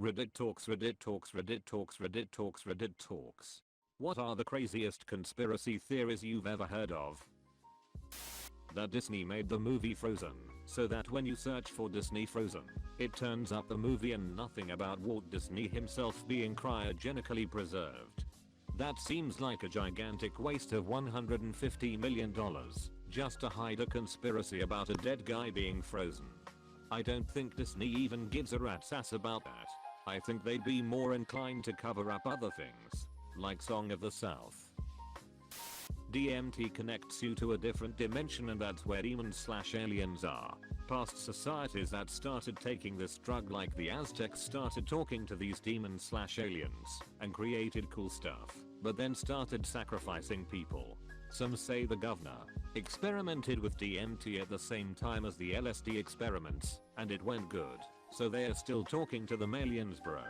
Reddit talks, Reddit talks, Reddit talks, Reddit talks, Reddit talks. What are the craziest conspiracy theories you've ever heard of? That Disney made the movie Frozen, so that when you search for Disney Frozen, it turns up the movie and nothing about Walt Disney himself being cryogenically preserved. That seems like a gigantic waste of $150 million just to hide a conspiracy about a dead guy being frozen. I don't think Disney even gives a rat's ass about that. I think they'd be more inclined to cover up other things, like Song of the South. DMT connects you to a different dimension, and that's where demons/aliens are. Past societies that started taking this drug, like the Aztecs, started talking to these demons/aliens and created cool stuff, but then started sacrificing people. Some say the governor experimented with DMT at the same time as the LSD experiments, and it went good, so they're still talking to them aliens, bro.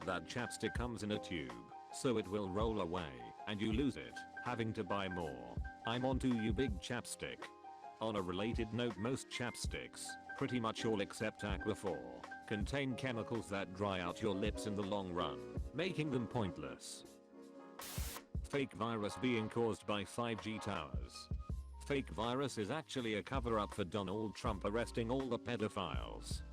That chapstick comes in a tube, so it will roll away, and you lose it, having to buy more. I'm onto you, big chapstick. On a related note, most chapsticks, pretty much all except Aquaphor, contain chemicals that dry out your lips in the long run, making them pointless. Fake virus being caused by 5G towers. Fake virus is actually a cover-up for Donald Trump arresting all the pedophiles.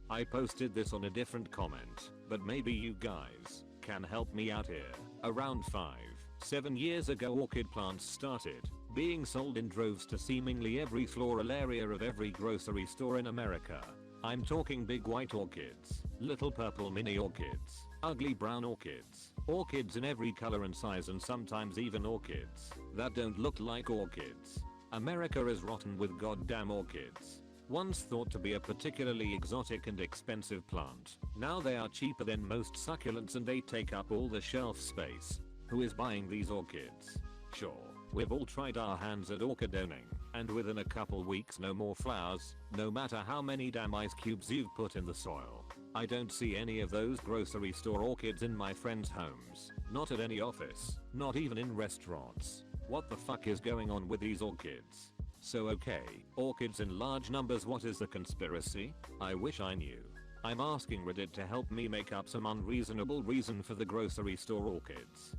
I posted this on a different comment, but maybe you guys can help me out here. Around 5-7 years ago, orchid plants started being sold in droves to seemingly every floral area of every grocery store in America. I'm talking big white orchids, little purple mini orchids, ugly brown orchids, orchids in every color and size, and sometimes even orchids that don't look like orchids. America is rotten with goddamn orchids. Once thought to be a particularly exotic and expensive plant, now they are cheaper than most succulents and they take up all the shelf space. Who is buying these orchids? Sure, we've all tried our hands at orchidoning, and within a couple weeks no more flowers, no matter how many damn ice cubes you've put in the soil. I don't see any of those grocery store orchids in my friends' homes, not at any office, not even in restaurants. What the fuck is going on with these orchids? So okay, orchids in large numbers, what is the conspiracy? I wish I knew. I'm asking Reddit to help me make up some unreasonable reason for the grocery store orchids.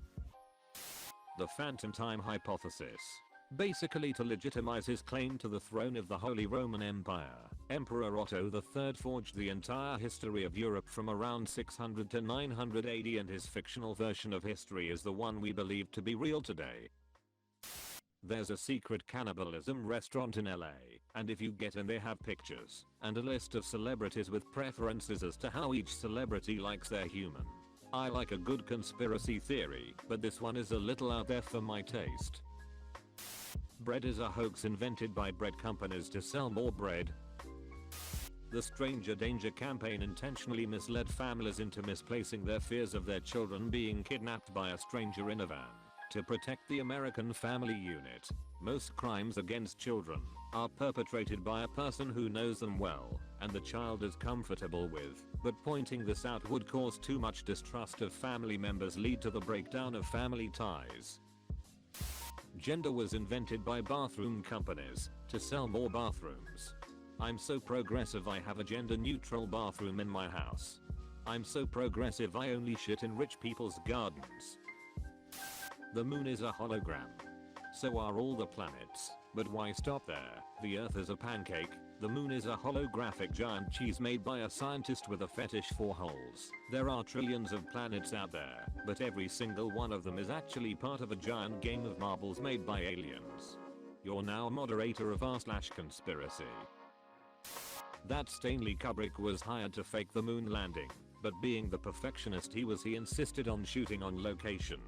The Phantom Time Hypothesis. Basically, to legitimize his claim to the throne of the Holy Roman Empire, Emperor Otto III forged the entire history of Europe from around 600 to 900 AD, and his fictional version of history is the one we believe to be real today. There's a secret cannibalism restaurant in LA, and if you get in, they have pictures and a list of celebrities with preferences as to how each celebrity likes their human. I like a good conspiracy theory, but this one is a little out there for my taste. Bread is a hoax invented by bread companies to sell more bread. The Stranger Danger campaign intentionally misled families into misplacing their fears of their children being kidnapped by a stranger in a van. To protect the American family unit, most crimes against children are perpetrated by a person who knows them well and the child is comfortable with, but pointing this out would cause too much distrust of family members, lead to the breakdown of family ties. Gender was invented by bathroom companies to sell more bathrooms. I'm so progressive I have a gender neutral bathroom in my house. I'm so progressive I only shit in rich people's gardens. The moon is a hologram. So are all the planets, but why stop there? The earth is a pancake, the moon is a holographic giant cheese made by a scientist with a fetish for holes. There are trillions of planets out there, but every single one of them is actually part of a giant game of marbles made by aliens. You're now moderator of r/conspiracy. That Stanley Kubrick was hired to fake the moon landing, but being the perfectionist he insisted on shooting on location.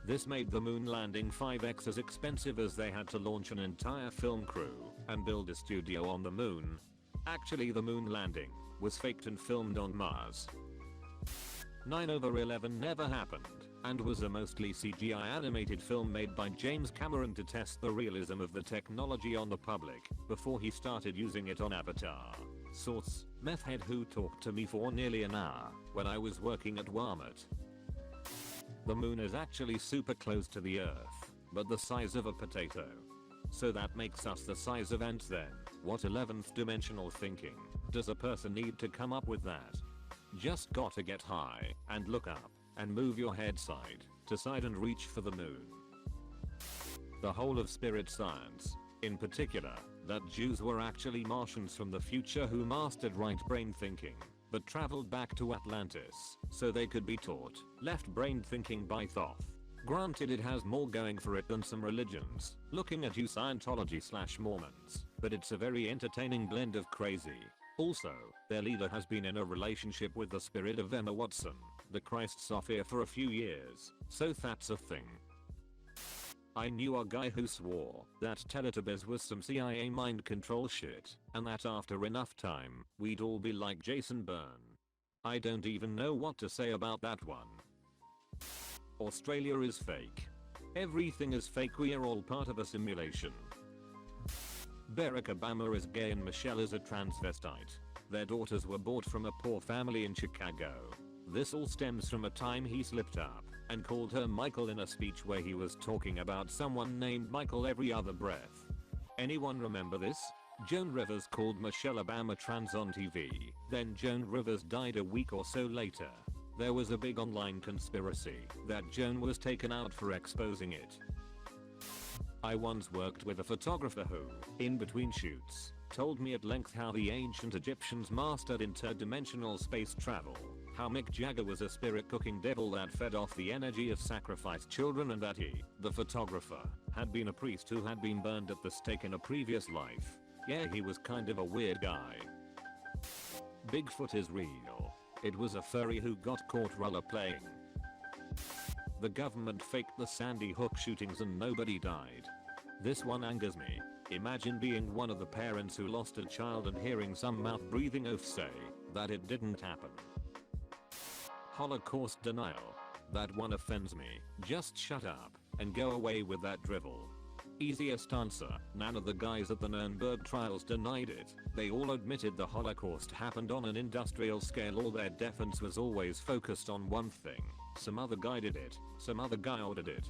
This made the moon landing 5x as expensive, as they had to launch an entire film crew and build a studio on the moon. Actually, the moon landing was faked and filmed on Mars. 9/11 never happened and was a mostly CGI animated film made by James Cameron to test the realism of the technology on the public before he started using it on Avatar. Source: meth head who talked to me for nearly an hour when I was working at Walmart. The moon is actually super close to the earth, but the size of a potato. So that makes us the size of ants then. What 11th dimensional thinking. Does a person need to come up with that? Just gotta get high and look up and move your head side to side and reach for the moon. The whole of spirit science, in particular, that Jews were actually Martians from the future who mastered right brain thinking, but traveled back to Atlantis so they could be taught left brain thinking by Thoth. Granted, it has more going for it than some religions, looking at you Scientology/Mormons, but it's a very entertaining blend of crazy. Also, their leader has been in a relationship with the spirit of Emma Watson, the Christ Sophia, for a few years, so that's a thing. I knew a guy who swore that Teletubbies was some CIA mind control shit, and that after enough time, we'd all be like Jason Bourne. I don't even know what to say about that one. Australia is fake. Everything is fake, we are all part of a simulation. Barack Obama is gay and Michelle is a transvestite. Their daughters were bought from a poor family in Chicago. This all stems from a time he slipped up and called her Michael in a speech where he was talking about someone named Michael every other breath. Anyone remember this? Joan Rivers called Michelle Obama trans on TV, then Joan Rivers died a week or so later. There was a big online conspiracy that Joan was taken out for exposing it. I once worked with a photographer who, in between shoots, told me at length how the ancient Egyptians mastered interdimensional space travel, how Mick Jagger was a spirit cooking devil that fed off the energy of sacrificed children, and that he, the photographer, had been a priest who had been burned at the stake in a previous life. Yeah, he was kind of a weird guy. Bigfoot is real. It was a furry who got caught rollerplaying. The government faked the Sandy Hook shootings and nobody died. This one angers me. Imagine being one of the parents who lost a child and hearing some mouth-breathing oaf say that it didn't happen. Holocaust denial. That one offends me. Just shut up and go away with that drivel. Easiest answer, none of the guys at the Nuremberg trials denied it. They all admitted the Holocaust happened on an industrial scale. All their defense was always focused on one thing. Some other guy did it. Some other guy ordered it.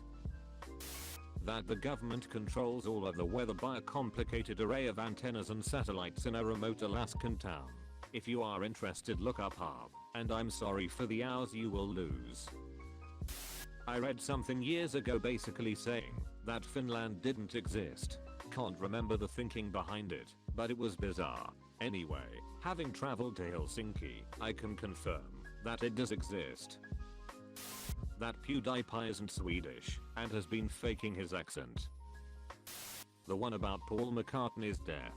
That the government controls all of the weather by a complicated array of antennas and satellites in a remote Alaskan town. If you are interested, look up Harp, and I'm sorry for the hours you will lose. I read something years ago basically saying that Finland didn't exist. Can't remember the thinking behind it, but it was bizarre. Anyway, having traveled to Helsinki, I can confirm that it does exist. That PewDiePie isn't Swedish and has been faking his accent. The one about Paul McCartney's death.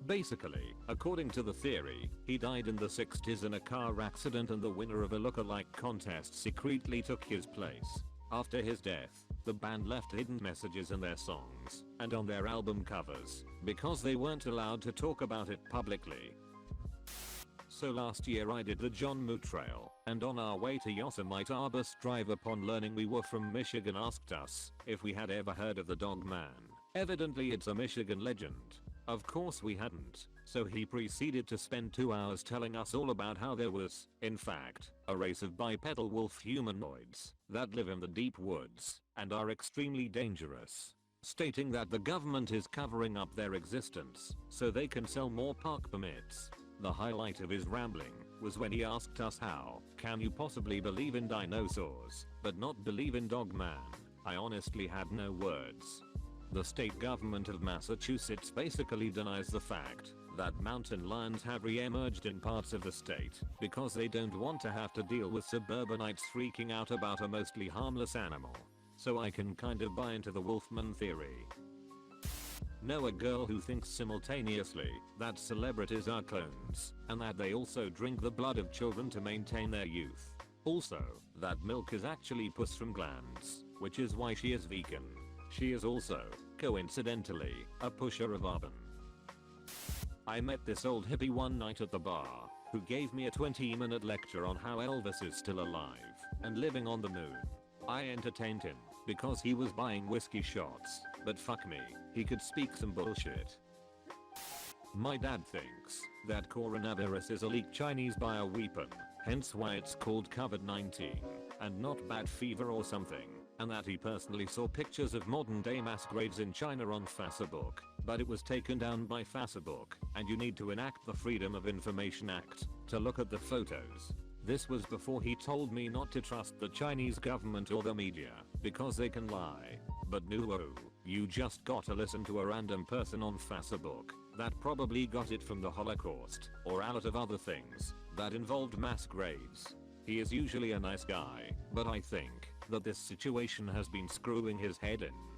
Basically, according to the theory, he died in the 60s in a car accident and the winner of a lookalike contest secretly took his place. After his death, the band left hidden messages in their songs and on their album covers because they weren't allowed to talk about it publicly. So last year I did the John Moo Trail, and on our way to Yosemite our bus driver, upon learning we were from Michigan, asked us if we had ever heard of the Dog Man. Evidently it's a Michigan legend. Of course we hadn't, so he proceeded to spend 2 hours telling us all about how there was, in fact, a race of bipedal wolf humanoids that live in the deep woods and are extremely dangerous, stating that the government is covering up their existence so they can sell more park permits. The highlight of his rambling was when he asked us, how can you possibly believe in dinosaurs but not believe in Dog Man? I honestly had no words. The state government of Massachusetts basically denies the fact that mountain lions have re-emerged in parts of the state because they don't want to have to deal with suburbanites freaking out about a mostly harmless animal. So I can kind of buy into the Wolfman theory. Know a girl who thinks simultaneously that celebrities are clones and that they also drink the blood of children to maintain their youth. Also, that milk is actually pus from glands, which is why she is vegan. She is also, coincidentally, a pusher of urban. I met this old hippie one night at the bar, who gave me a 20-minute lecture on how Elvis is still alive and living on the moon. I entertained him because he was buying whiskey shots, but fuck me, he could speak some bullshit. My dad thinks that coronavirus is a leaked Chinese bioweapon, hence why it's called COVID-19, and not bad fever or something, and that he personally saw pictures of modern day mass graves in China on Facebook, but it was taken down by Facebook, and you need to enact the Freedom of Information Act to look at the photos. This was before he told me not to trust the Chinese government or the media, because they can lie. But no, you just gotta listen to a random person on Facebook that probably got it from the Holocaust or out of other things that involved mass graves. He is usually a nice guy, but I think that this situation has been screwing his head in.